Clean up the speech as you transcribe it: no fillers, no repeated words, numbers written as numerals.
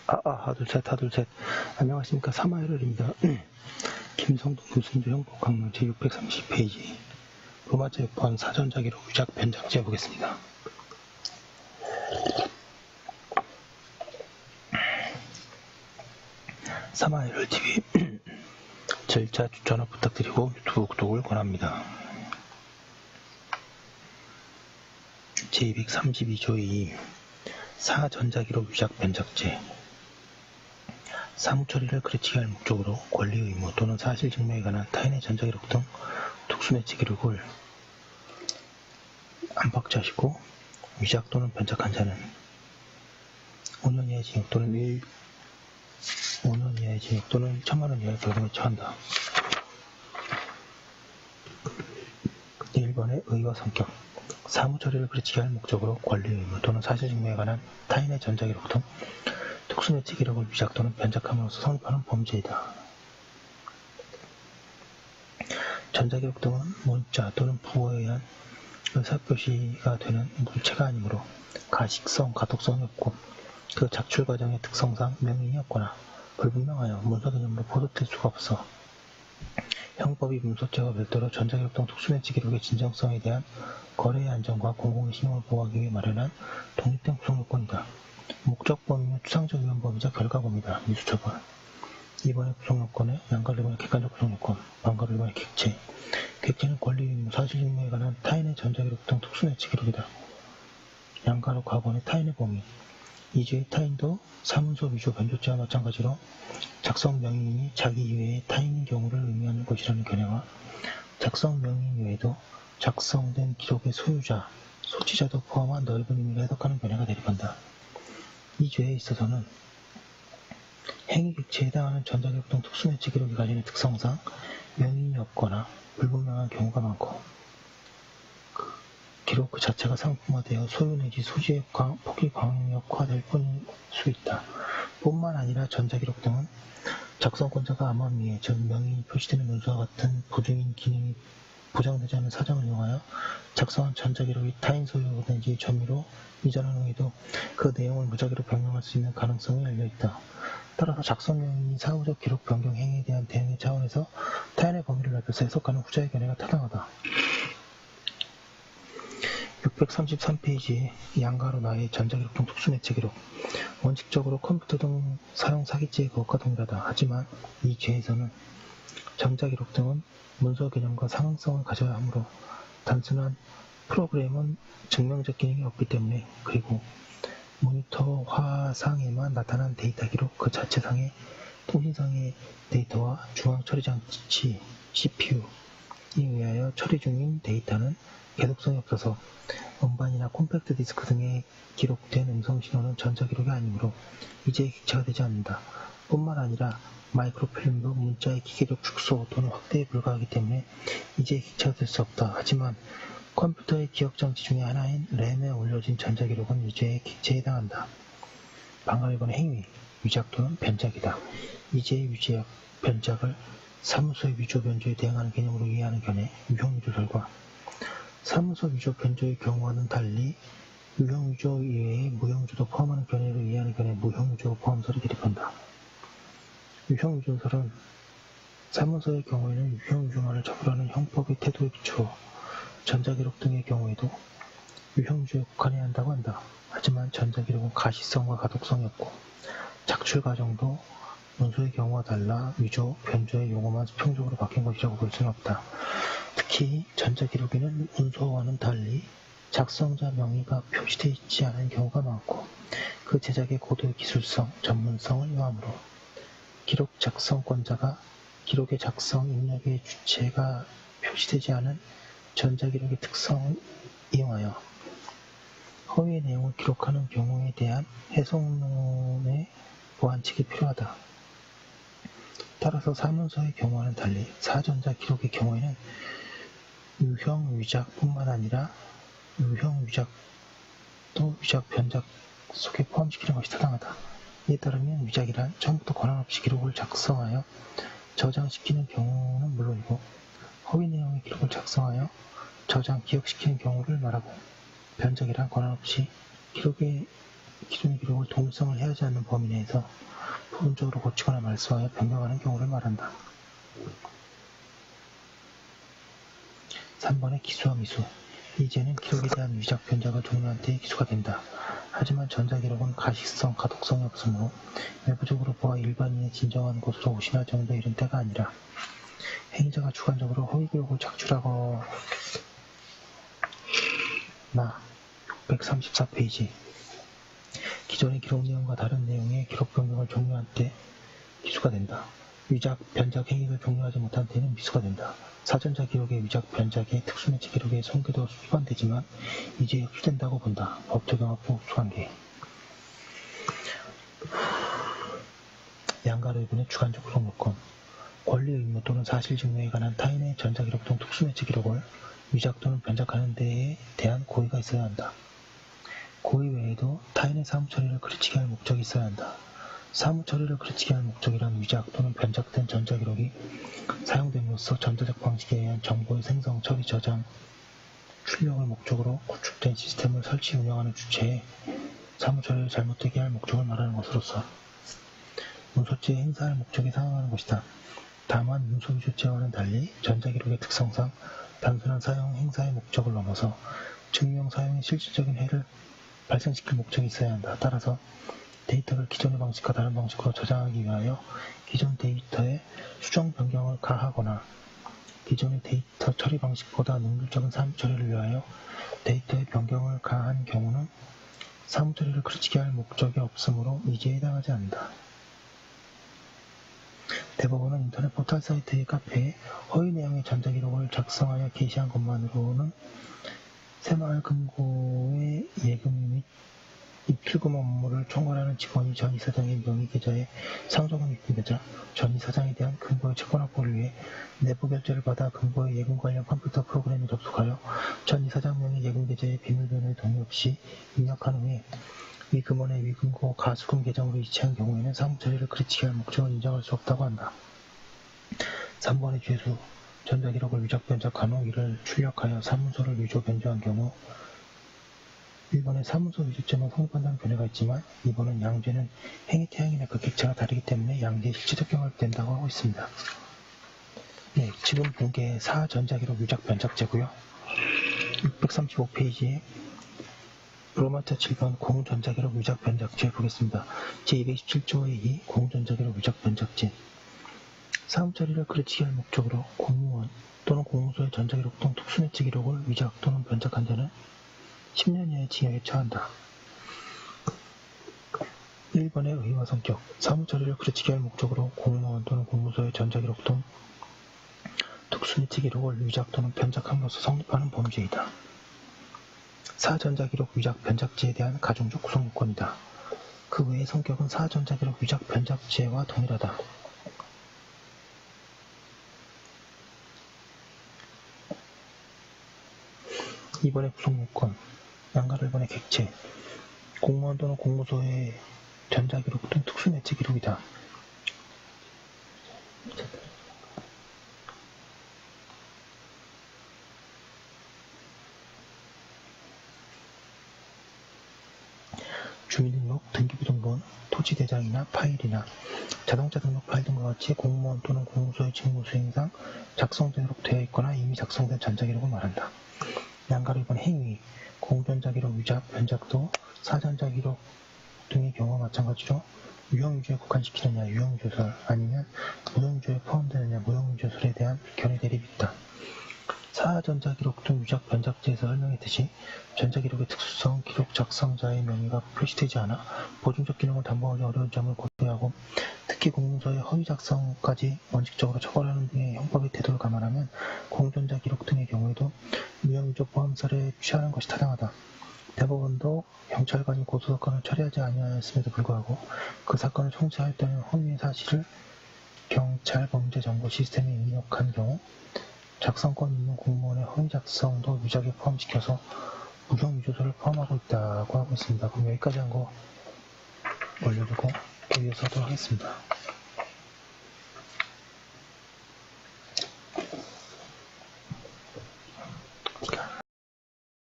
하둘셋. 안녕하십니까. 3화1월입니다. 김성동 교수님도 형법 강론 제630페이지. 로마자 6번 사전자기로 위작 변작제 보겠습니다. (3화1월) TV 절차 추천을 부탁드리고 유튜브 구독을 권합니다. 제232조 2 사전자기로 위작 변작제. 사무처리를 그르치게 할 목적으로 권리 의무 또는 사실 증명에 관한 타인의 전자기록 등 특수매체 기록을 안박자시고 위작 또는 변작한 자는 5년 이하의 징역 또는 5년 이하의 징역 또는 1,000,000원 이하의 벌금에 처한다. 1번의 의와 성격. 사무처리를 그르치게 할 목적으로 권리 의무 또는 사실 증명에 관한 타인의 전자기록 등 특수매체 기록을 위작 또는 변작함으로써 성립하는 범죄이다. 전자기록 등은 문자 또는 부호에 의한 의사표시가 되는 물체가 아니므로 가식성, 가독성이 없고 그 작출 과정의 특성상 명인이 없거나 불분명하여 문서 개념으로 보도될 수가 없어 형법이 문서죄와 별도로 전자기록 등 특수매체 기록의 진정성에 대한 거래의 안전과 공공의 신용을 보호하기 위해 마련한 독립된 구성요건이다. 목적 범위는 추상적 위헌 범위자 결과 범위다. 미수처벌. 2번의 구성요건에 양가로 1번의 객관적 구성요건, 반가로 1번의 객체. 객체는 권리 의무, 사실 증명에 관한 타인의 전자기록 등 특수매체 기록이다. 양가로 과거의 타인의 범위. 이주의 타인도 사문서 위조 변조죄와 마찬가지로 작성 명인이 자기 이외의 타인의 경우를 의미하는 것이라는 견해와 작성 명인 외에도 작성된 기록의 소유자, 소지자도 포함한 넓은 의미를 해석하는 견해가 대립한다. 이 죄에 있어서는 행위 객체에 해당하는 전자기록 등 특수매체 기록이 가지는 특성상 명인이 없거나 불분명한 경우가 많고 기록 그 자체가 상품화되어 소유 내지 소지의 폭이 광역화될 뿐일 수 있다. 뿐만 아니라 전자기록 등은 작성권자가 암암리에 즉 명인이 표시되는 문서와 같은 보증인 기능이 보장되지 않은 사정을 이용하여 작성한 전자기록이 타인 소유 내지 점유로 이전한 후에도 그 내용을 무작위로 변경할 수 있는 가능성이 열려있다. 따라서 작성 명인이 사후적 기록 변경 행위에 대한 대응의 차원에서 타인의 범위를 넓혀서 해석하는 후자의 견해가 타당하다. 633페이지에 양가로 나의 전자기록 등 특수매체 기록. 원칙적으로 컴퓨터 등 사용 사기죄의 그것과 동일하다. 하지만 이 죄에서는 전자기록 등은 문서 개념과 상응성을 가져야 하므로 단순한 프로그램은 증명적 기능이 없기 때문에 그리고 모니터 화상에만 나타난 데이터 기록 그 자체상의 통신상의 데이터와 중앙 처리장치 CPU에 의하여 처리 중인 데이터는 계속성이 없어서 음반이나 콤팩트 디스크 등에 기록된 음성 신호는 전자기록이 아니므로 이제의 객체가 되지 않는다. 뿐만 아니라 마이크로필름도 문자의 기계적 축소 또는 확대에 불과하기 때문에 이제의 객체가 될 수 없다. 하지만 컴퓨터의 기억장치 중의 하나인 램에 올려진 전자기록은 이제의 객체에 해당한다. 방금 1번의 행위, 위작 또는 변작이다. 이제의 위작, 변작을 사무소의 위조 변조에 대응하는 개념으로 이해하는 견해, 유형위조 결과. 사무소 위조 변조의 경우와는 달리 유형위조 이외의 무형위조도 포함하는 견해로 이해하는 견해, 무형위조 포함설이 대립한다. 유형위조설은 사무소의 경우에는 유형위조만을 처벌하는 형법의 태도에 비추어 전자기록 등의 경우에도 유형위조에 국한해야 한다고 한다. 하지만 전자기록은 가시성과 가독성이 없고 작출 과정도 문서의 경우와 달라 위조, 변조의 용어만 수평적으로 바뀐 것이라고 볼 수는 없다. 특히 전자기록에는 문서와는 달리 작성자 명의가 표시되어 있지 않은 경우가 많고 그 제작의 고도의 기술성, 전문성을 요하므로 기록 작성권자가 기록의 작성 입력의 주체가 표시되지 않은 전자기록의 특성을 이용하여 허위의 내용을 기록하는 경우에 대한 해석론의 보완책이 필요하다. 따라서 사문서의 경우와는 달리 사전자 기록의 경우에는 유형 위작뿐만 아니라 유형 위작도 위작 변작 속에 포함시키는 것이 타당하다. 이에 따르면 위작이란 처음부터 권한 없이 기록을 작성하여 저장시키는 경우는 물론이고 허위 내용의 기록을 작성하여 저장, 기억시키는 경우를 말하고 변작이란 권한 없이 기록의 기존의 기록을 동일성을 해하지 않는 범위 내에서 부분적으로 고치거나 말소하여 변경하는 경우를 말한다. 3번의 기수와 미수. 이제는 기록에 대한 위작 변작을 종료한 때에 기수가 된다. 하지만 전자기록은 가식성, 가독성이 없으므로 외부적으로 보아 일반인의 진정한 곳으로 오신할 정도에 이른 때가 아니라 행위자가 주관적으로 허위기록을 작출하거나 634페이지 기존의 기록 내용과 다른 내용의 기록 변경을 종료한 때 기수가 된다. 위작, 변작 행위를 종료하지 못한 때는 미수가 된다. 사전자 기록의 위작, 변작의 특수매체 기록의 손괴도 수반되지만 이제 흡수된다고 본다. 법적용합부 흡수관계. 양가 의견의 주관적 구성 요건. 권리 의무 또는 사실 증명에 관한 타인의 전자기록 등 특수매체 기록을 위작 또는 변작하는 데에 대한 고의가 있어야 한다. 고의 외에도 타인의 사무처리를 그르치게 할 목적이 있어야 한다. 사무처리를 그르치게 할 목적이란 위작 또는 변작된 전자기록이 사용됨으로써 전자적 방식에 의한 정보의 생성, 처리, 저장, 출력을 목적으로 구축된 시스템을 설치, 운영하는 주체에 사무처리를 잘못되게 할 목적을 말하는 것으로서 문서죄의 행사할 목적에 상응하는 것이다. 다만 문서위조죄와는 달리 전자기록의 특성상 단순한 사용, 행사의 목적을 넘어서 증명, 사용의 실질적인 해를 발생시킬 목적이 있어야 한다. 따라서 데이터를 기존의 방식과 다른 방식으로 저장하기 위하여 기존 데이터에 수정 변경을 가하거나 기존의 데이터 처리 방식보다 능률적인 사무처리를 위하여 데이터의 변경을 가한 경우는 사무처리를 그르치게 할 목적이 없으므로 이지에 해당하지 않는다. 대법원은 인터넷 포털 사이트의 카페에 허위 내용의 전자기록을 작성하여 게시한 것만으로는 새마을 금고의 예금 및 입출금 업무를 총괄하는 직원이 전 이사장의 명의계좌에 상속은 입금되자 전 이사장에 대한 금고의 채권 확보를 위해 내부 결제를 받아 금고의 예금 관련 컴퓨터 프로그램에 접속하여 전 이사장 명의 예금계좌에 비밀번호의 동의 없이 입력한 후에 위 금원의 위금고 가수금 계정으로 이체한 경우에는 사무처리를 그르치게 할 목적을 인정할 수 없다고 한다. 3번의 죄수, 전자기록을 위작 변작한 후 이를 출력하여 사문서를 위조 변조한 경우 1번의 사문서 위조죄만 성립한다는 견해가 있지만 2번은 양죄는 행위 태양이나 그 객체가 다르기 때문에 양죄의 실체적 경험이 된다고 하고 있습니다. 네, 지금 본 게 사전자기록 위작 변작죄고요. 635페이지에 로마자 7번 공전자기록 위작 변작죄 보겠습니다. 제227조의 2 공전자기록 위작 변작죄. 사무처리를 그르치게 할 목적으로 공무원 또는 공무소의 전자기록 등 특수매체 기록을 위작 또는 변작한 자는 10년 이하의 징역에 처한다. 1번의 의의와 성격. 사무처리를 그르치게 할 목적으로 공무원 또는 공무소의 전자기록 등 특수매체 기록을 위작 또는 변작함으로써 성립하는 범죄이다. 사전자기록 위작 변작죄에 대한 가중적 구성 요건이다. 그 외의 성격은 사전자기록 위작 변작죄와 동일하다. 이번의 구성요건, 양가를 번의 객체, 공무원 또는 공무소의 전자기록 등 특수매체 기록이다. 주민등록, 등기부등본, 토지대장이나 파일이나 자동차 등록 파일 등과 같이 공무원 또는 공무소의 직무 수행상 작성되도록 되어 있거나 이미 작성된 전자기록을 말한다. 양가를 번 행위, 공전자기록 위작, 변작도 사전자기록 등의 경우와 마찬가지로 유형유조에 국한시키느냐, 유형유조설 아니면 무형유조에 포함되느냐, 무형유조설에 대한 견해 대립이 있다. 사전자기록 등 위작, 변작죄에서 설명했듯이 전자기록의 특수성, 기록 작성자의 명의가 표시되지 않아 보존적 기능을 담보하기 어려운 점을 고려하고 특히 공문서의 허위 작성까지 원칙적으로 처벌하는 등의 형법의 태도를 감안하면 공전자기록 등의 경우에도 무형유조 포함설에 취하는 것이 타당하다. 대법원도 경찰관이 고소사건을 처리하지 아니하였음에도 불구하고 그 사건을 총체하였다는 허위의 사실을 경찰 범죄정보 시스템에 입력한 경우 작성권 있는 공무원의 허위 작성도 위작에 포함시켜서 무형유조설을 포함하고 있다고 하고 있습니다. 그럼 여기까지 한 거 올려두고 또 이어서 하도록 하겠습니다.